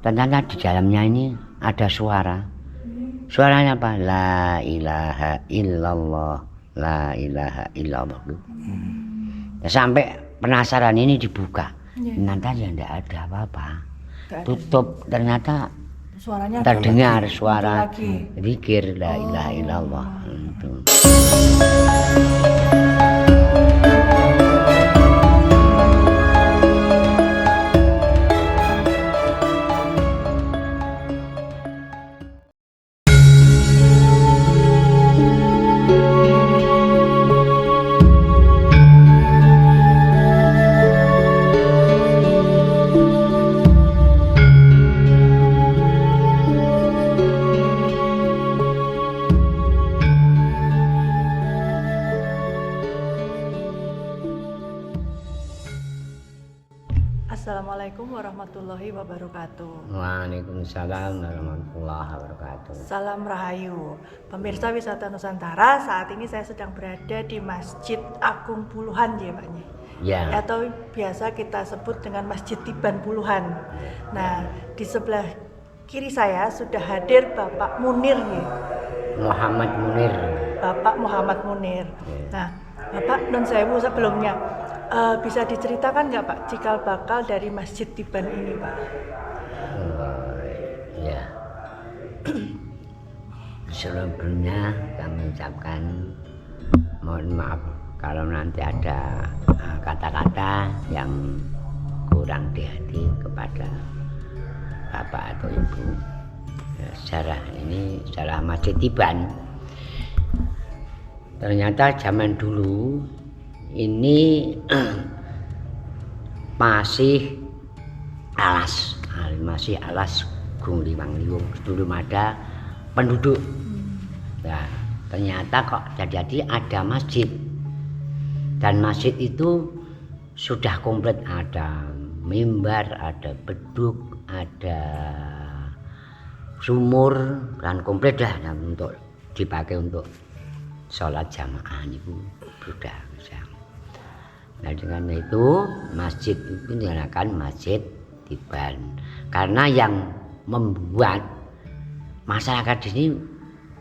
ternyata di dalamnya ini ada suara. Suaranya apa? La ilaha illallah, la ilaha illallah. Sampai penasaran ini dibuka. Ternyata ya tidak ada apa-apa. Tutup, ternyata suaranya terdengar suara zikir la ilaha illallah. Assalamualaikum warahmatullahi wabarakatuh. Waalaikumsalam warahmatullahi wabarakatuh. Salam Rahayu. Pemirsa Wisata Nusantara, saat ini saya sedang berada di Masjid Agung Puluhan ya Pak. Ya. Atau biasa kita sebut dengan Masjid Tiban Puluhan. Nah, di sebelah kiri saya sudah hadir Bapak Munir ya. Muhammad Munir. Bapak Muhammad Munir. Nah, Bapak Nun Sewu sebelumnya bisa diceritakan nggak Pak cikal bakal dari Masjid Tiban ini Pak? Ya. Sebelumnya kami ucapkan mohon maaf kalau nanti ada kata-kata yang kurang di hati kepada Bapak atau Ibu. Sejarah Masjid Tiban. Ternyata zaman dulu ini masih alas Gung Liwang Liwung, belum ada penduduk. Nah, ternyata kok jadi ada masjid, dan masjid itu sudah komplit, ada mimbar, ada beduk, ada sumur, dan komplit dah untuk dipakai untuk sholat jamaah itu sudah bisa. Nah, dengan itu masjid itu dinamakan Masjid Tiban karena yang membuat masyarakat di sini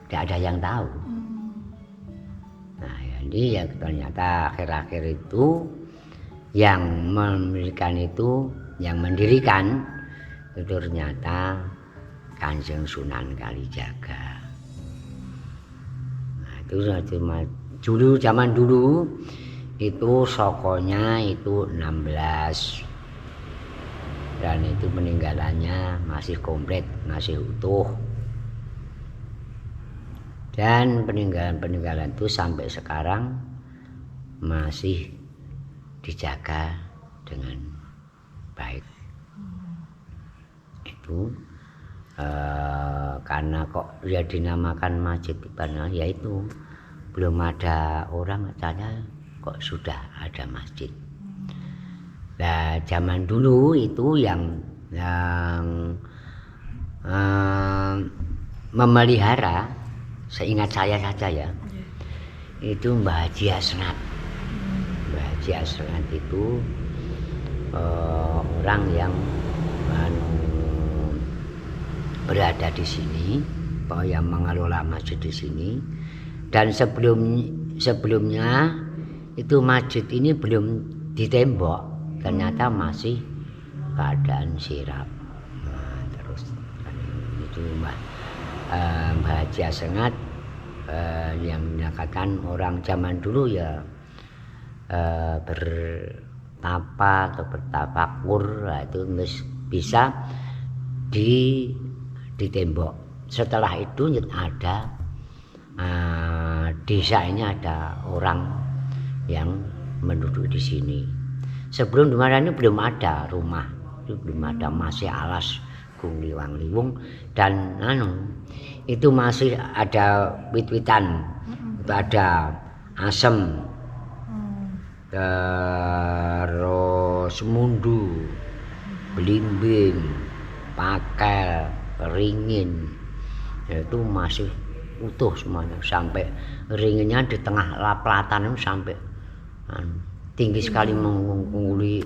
tidak ada yang tahu. Nah, jadi ya ternyata akhir-akhir itu yang mendirikan itu ternyata Kanjeng Sunan Kalijaga. Nah, itu dulu zaman dulu itu sokonya itu 16 dan itu peninggalannya masih komplit, masih utuh, dan peninggalan itu sampai sekarang masih dijaga dengan baik. Itu karena kok dia dinamakan Masjid Tiban, yaitu belum ada orang percaya kok sudah ada masjid. Nah, zaman dulu itu yang memelihara, seingat saya saja ya, itu Mbah Haji Asnat. Mbah Haji Asnat itu orang yang berada di sini, yang mengelola masjid di sini, dan sebelumnya itu masjid ini belum ditembok, ternyata masih keadaan sirap. Nah, terus itu Mbah Haji Asnat yang dikatakan orang zaman dulu ya bertapa atau bertafakur, itu bisa ditembok. Setelah itu ada desa ini ada orang yang menduduki di sini. Sebelum dimana ini belum ada rumah, itu belum ada, masih alas Gung Liwang Liwung, dan itu masih ada wit-witan, itu ada asem, terus mundu, belimbing, pakel, ringin, itu masih utuh semuanya, sampai ringinnya di tengah pelatanan sampai tinggi sekali mengungguli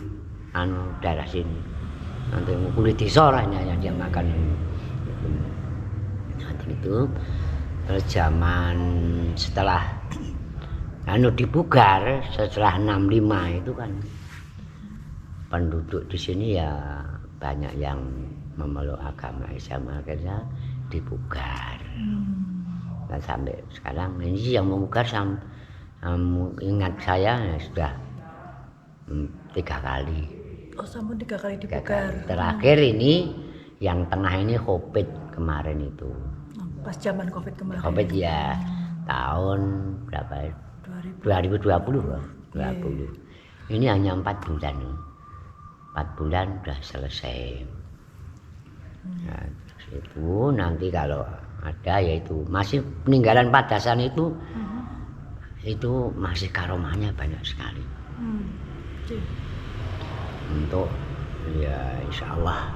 daerah sini. nanti kulit disoranya yang dia makan nanti itu. Terus zaman setelah dibugar setelah 65 itu kan penduduk di sini ya banyak yang memeluk agama Islam, akhirnya dibugar. Dan sampai sekarang ini yang memugar ingat saya ya sudah 3 kali. Oh, sampun 3 kali dibugar. Terakhir ini yang tengah ini COVID kemarin itu. Pas zaman COVID kemarin. COVID ya tahun berapa? 2020. Ini hanya 4 bulan. 4 bulan sudah selesai. Nah, itu nanti kalau ada yaitu masih peninggalan Padasan itu masih karomahnya banyak sekali. Untuk ya insya Allah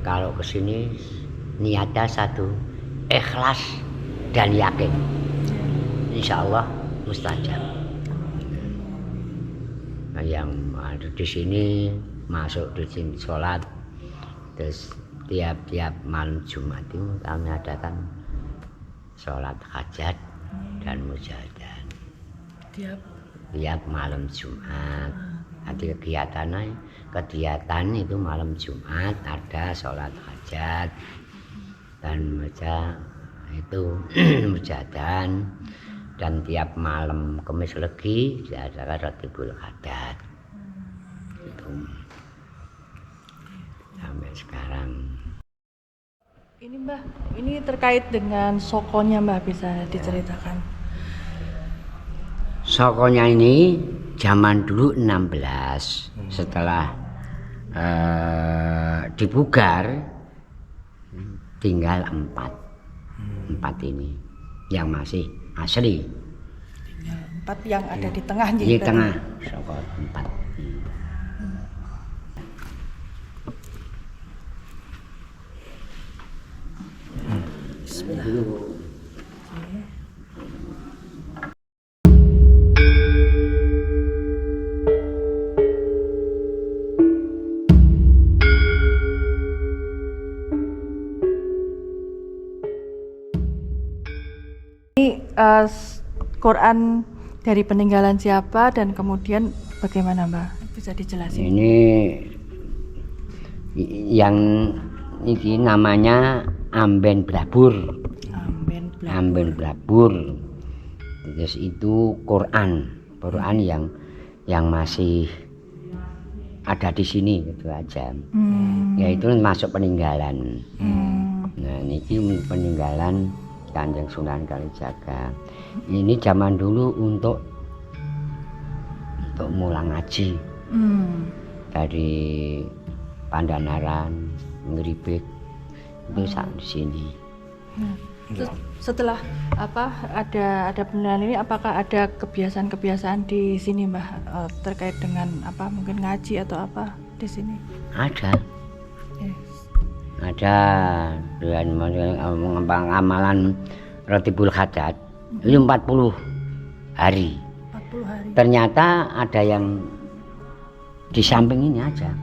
kalau kesini niatnya satu, ikhlas dan yakin, insya Allah mustajab. Nah, yang ada di sini masuk di sini sholat, terus tiap malam Jumat itu kami adakan sholat hajat dan mujahadah. Tiap malam Jumat. Nanti kegiatan itu malam Jumat ada sholat hajat dan baca itu mujahadah, dan tiap malam Kamis Legi diadakan Ratibul Hadat. Itu sampai sekarang. Ini Mbah, ini terkait dengan sokonya Mbah, bisa diceritakan? Sokonya ini zaman dulu 16, setelah dibugar tinggal 4 ini yang masih asli. Tinggal 4 yang ada di tengah. Di tengah soko 4. Bismillah. Quran dari peninggalan siapa dan kemudian bagaimana Mbak? Bisa dijelasin? Ini yang ini namanya Amben Blabur. Amben Blabur. Terus itu Quran yang masih ada di sini gitu aja. Yaitu masuk peninggalan. Nah, ini peninggalan Kanjeng Sunan Kalijaga. Ini zaman dulu untuk mulang ngaji. Dari Pandanaran, Ngeribik itu di sini. Setelah ada peninggalan ini, apakah ada kebiasaan-kebiasaan di sini Mbah terkait dengan mungkin ngaji atau apa di sini? Ada. Ada dengan mengembang amalan Ratibul Hadat itu 40 hari. 40 hari. Ternyata ada yang di samping ini aja.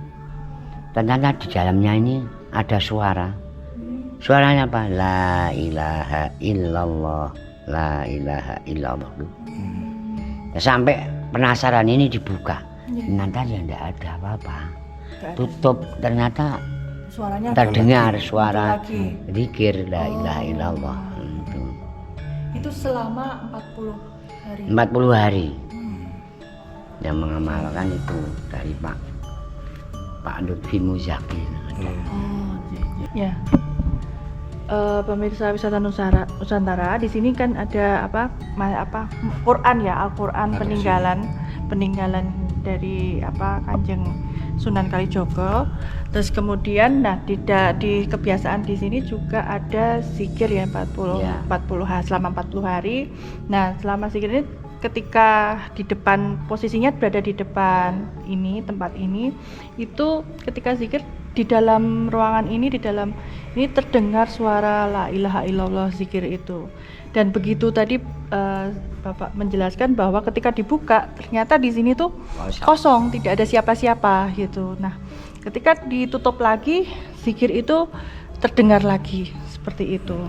Ternyata di dalamnya ini ada suara. Suaranya apa? La ilaha illallah, la ilaha illallah. Sampai penasaran ini dibuka. Ternyata ya tidak ada apa-apa. Tutup, ternyata suaranya terdengar suara zikir la ilaha illallah. Itu selama 40 hari. 40 hari. Yang mengamalkan itu dari Pak Lutfi Muzaki. Ya. Pemirsa wisata Nusantara, di sini kan ada Quran ya, Al-Quran peninggalan dari Kanjeng Sunan Kalijogo. Terus kemudian di kebiasaan di sini juga ada zikir ya 40 hari, selama 40 hari. Nah, selama zikir ini ketika di depan, posisinya berada di depan tempat ini, itu ketika zikir di dalam ruangan ini, terdengar suara la ilaha illallah zikir itu. Dan begitu tadi Bapak menjelaskan bahwa ketika dibuka ternyata di sini tuh kosong, tidak ada siapa-siapa gitu. Nah, Ketika ditutup lagi, zikir itu terdengar lagi seperti itu.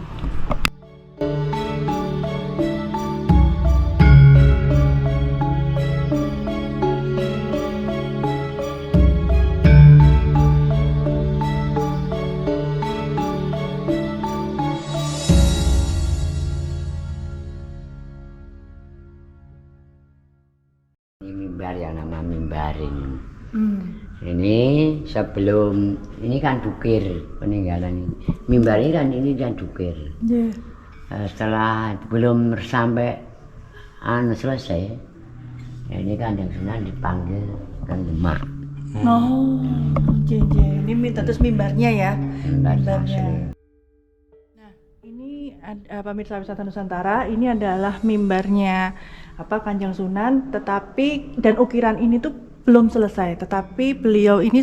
Ini mimbar ya, nama mimbar ini. Ini sebelum ini kan dukir peninggalan ini. Mimbar ini kan dukir. Yeah. Setelah belum sampai selesai, ya ini Kanjeng Sunan dipanggil ke Demak. Oh, ini terus mimbarnya ya. Mimbarnya. Nah, ini ada pemirsa wisata Nusantara, ini adalah mimbarnya Kanjeng Sunan, tetapi dan ukiran ini tuh belum selesai, tetapi beliau ini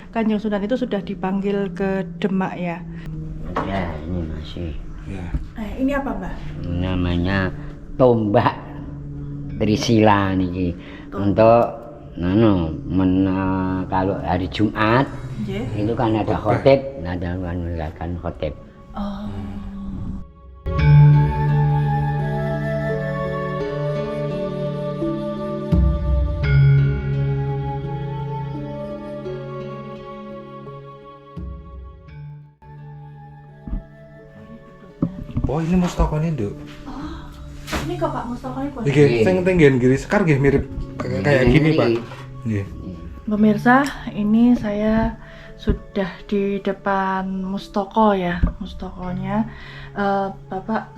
Kanjeng Sunan itu sudah dipanggil ke Demak ya. Ya, ini masih. Ya. Ini apa, Mbak? Namanya tombak Trisila niki. Untuk kalau hari Jumat itu kan ada khotib, ada menegakkan khotib. Oh. Oh, ini mustaqone, Nduk. Ini kok Pak Mustofa ini. Iki sing tenggen giri sekar nggih mirip kayak gini, Pak. Nggih. Pemirsa, ini saya sudah di depan mustoko ya, mustokonya. Bapak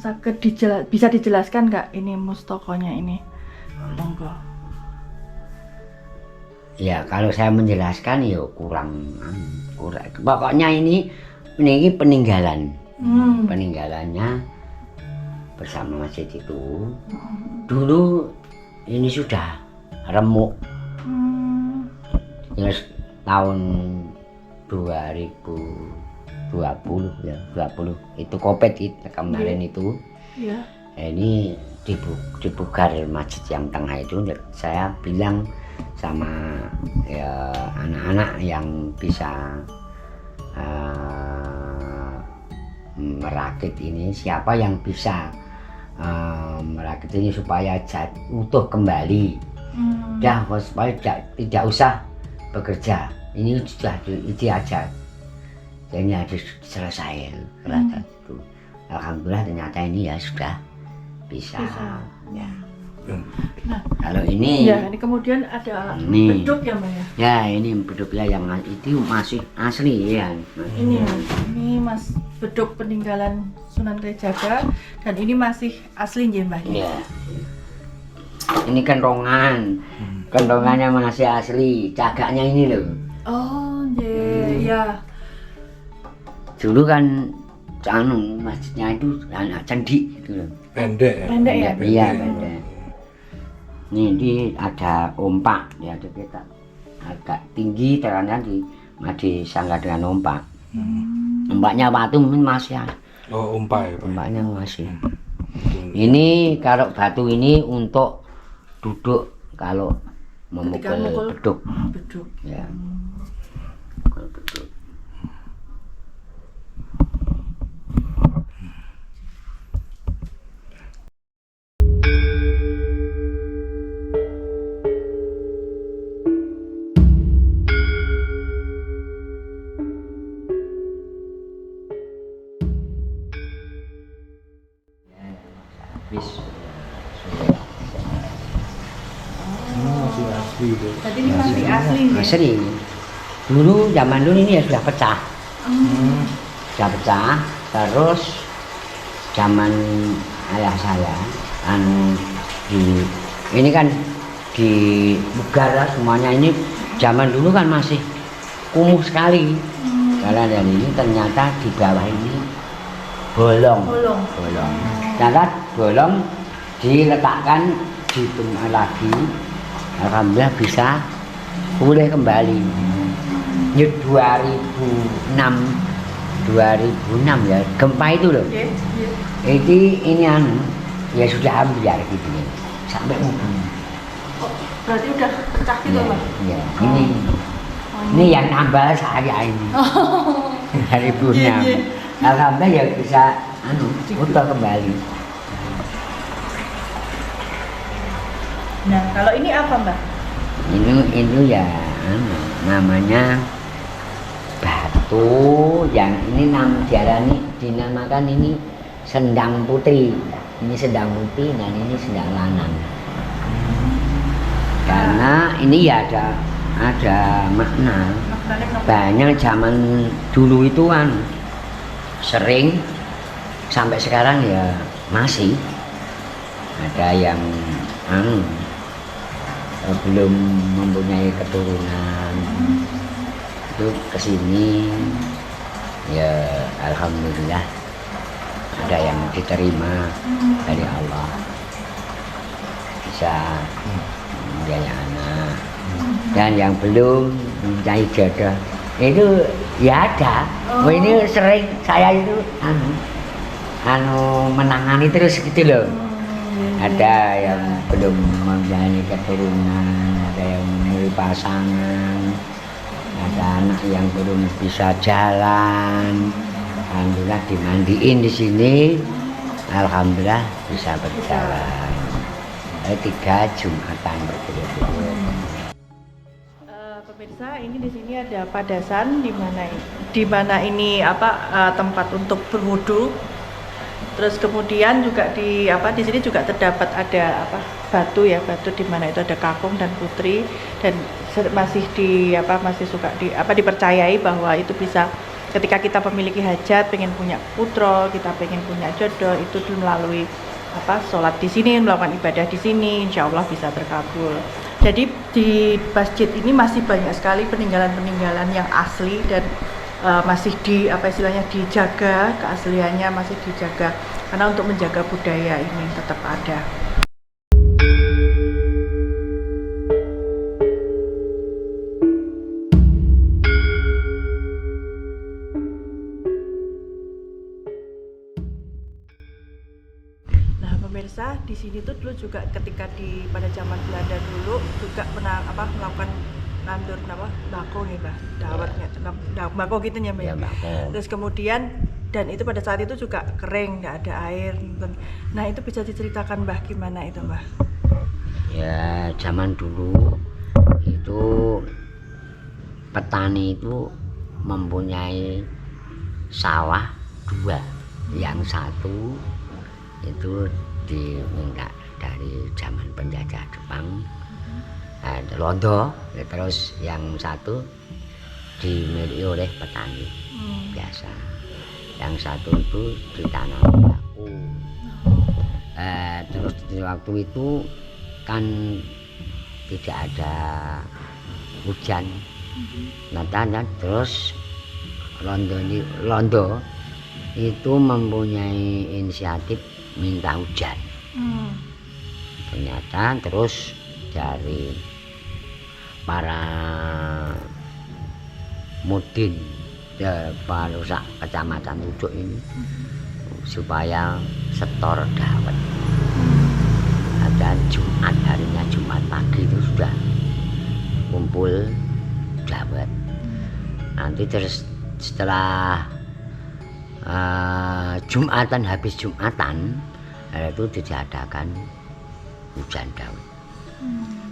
bisa dijelaskan nggak ini mustokonya ini? Monggo. Ya kalau saya menjelaskan ya kurang. Pokoknya ini peninggalan. Peninggalannya bersama masjid itu. Dulu ini sudah remuk. Ya, tahun 2020 ya, 20 itu Covid itu kemarin itu. Iya. Ini dibugar masjid yang tengah itu. Saya bilang sama ya anak-anak yang bisa merakit ini, siapa yang bisa merakit ini supaya utuh kembali. Dah supaya tidak usah bekerja, ini sudah itu aja, jadi harus selesai. Itu alhamdulillah ternyata ini ya sudah bisa. Ya. Nah, kalau ini ya, ini kemudian ada beduk ya, Mbak ya? Ya, ini beduknya yang itu masih asli ya. Ini Mas beduk peninggalan Sunan Kalijaga, dan ini masih asli ya, Mbak? Ya. Ini kentongan. Kentongannya masih asli, cagaknya ini loh. Oh, ya. Dulu kan masjidnya itu anak candi gitu loh. Pendek ya. Pendek ya? Iya, pendek. Ini ada ompak ya, kita agak tinggi ternyata disangga dengan ompak. Ompaknya batu masih ada. Oh, umpai, Pak. Ompaknya masih. Ini kalau batu ini untuk duduk kalau memukul beduk. Beduk. Ya. Kalau beduk. Masih asli itu. Jadi ini masih asli ya? Asli. Dulu zaman dulu ini ya sudah pecah. Sudah pecah. Terus zaman ayah saya ini kan dibugar lah semuanya. Ini zaman dulu kan masih kumuh sekali. Karena dari ini ternyata di bawah ini bolong. Ternyata bolong diletakkan di tengah lagi. Alhamdulillah bisa pulih kembali. Ini 2006 ya, gempa itu loh. Ini ya sudah ambiar gitu ya, sampai mungkin. Berarti udah pecah gitu, Pak? Ya, ini. Oh, Ini yang nambah saya ini. Dari punya. Iya, iya. Alhamdulillah ya bisa utuh kembali. Nah, kalau ini apa, Mbak? Ini ya namanya batu yang ini dinamakan ini sendang putri. Ini sendang putih dan ini sendang lanang. Karena ini ya ada makna. Banyak zaman dulu itu kan sering sampai sekarang ya masih ada yang belum mempunyai keturunan itu kesini ya alhamdulillah ada yang diterima dari Allah bisa membiayai anak dan yang belum mempunyai jodoh itu ya ada. Oh, ini sering saya itu menangani terus gitu loh. Ada yang belum mempunyai keturunan, ada yang memilih pasangan, ada anak yang belum bisa jalan. Alhamdulillah dimandiin di sini, alhamdulillah bisa berjalan. 3 Jumatan berturut-turut. Pemirsa, ini di sini ada padasan di mana ini tempat untuk berwudu. Terus kemudian juga di sini juga terdapat ada batu di mana itu ada kakung dan putri dan masih dipercayai bahwa itu bisa ketika kita memiliki hajat, pengen punya putra, kita pengen punya jodoh, itu melalui sholat di sini, melakukan ibadah di sini, insya Allah bisa terkabul. Jadi di masjid ini masih banyak sekali peninggalan-peninggalan yang asli dan masih dijaga, keasliannya masih dijaga karena untuk menjaga budaya ini tetap ada. Nah pemirsa, di sini tuh dulu juga ketika pada zaman Belanda dulu juga pernah melakukan nandur bako nih Mbak, dawatnya bako gitu ya Mbak. Ya, terus kemudian dan itu pada saat itu juga kering, nggak ada air. Nah itu bisa diceritakan Mbak gimana itu Mbak? Ya zaman dulu itu petani itu mempunyai sawah 2, yang satu itu diminta dari zaman penjajah Jepang. Londo, terus yang satu dimiliki oleh petani biasa. Yang satu itu ditanam baku. Terus di waktu itu kan tidak ada hujan, terus Londo itu mempunyai inisiatif minta hujan. Ternyata terus dari para mudin parusak kecamatan Uduk ini supaya setor dawet. Dan harinya Jumat pagi itu sudah kumpul dawet. Nanti terus setelah habis Jumatan itu diadakan hujan dawet.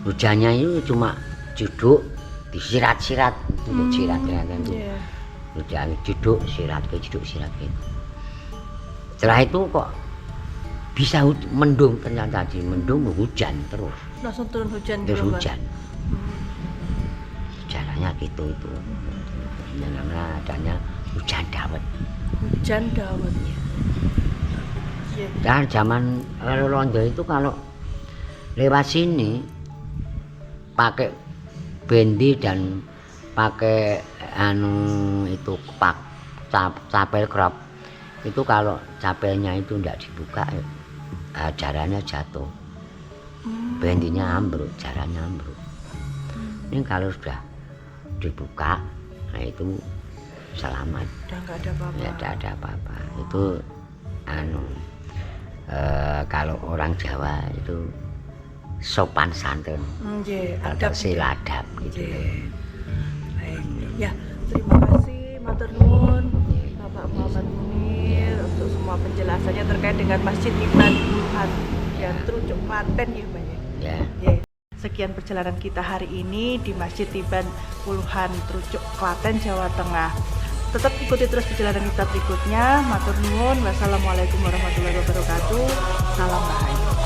Hujannya itu cuma duduk disirat-sirat untuk sirat-siratan itu. Hujan duduk sirat gitu. Setelah itu kok bisa mendung, ternyata di mendung hujan terus. Langsung turun hujan terus gitu, hujan. Caranya gitu itu. Namanya adanya hujan dawet. Hujan dawet. Dan zaman Londo itu kalau lewat sini pakai bendi dan pakai itu capel crop itu, kalau capelnya itu tidak dibuka jarannya jatuh, bendinya ambruk, jarannya ambruk. Ini kalau sudah dibuka, nah itu selamat, udah nggak ada apa-apa. Itu kalau orang Jawa itu sopan santun, atau siladap gitu. Baik. Ya, terima kasih matur nuwun Bapak Muhammad Munir untuk semua penjelasannya terkait dengan Masjid Iban Puluhan yang Trucuk Klaten ya, Mbak ya. Ya. Ya. Sekian perjalanan kita hari ini di Masjid Iban Puluhan Trucuk Klaten, Jawa Tengah. Tetap ikuti terus perjalanan kita berikutnya. Matur nuwun. Wassalamualaikum warahmatullahi wabarakatuh. Salam Rahayu.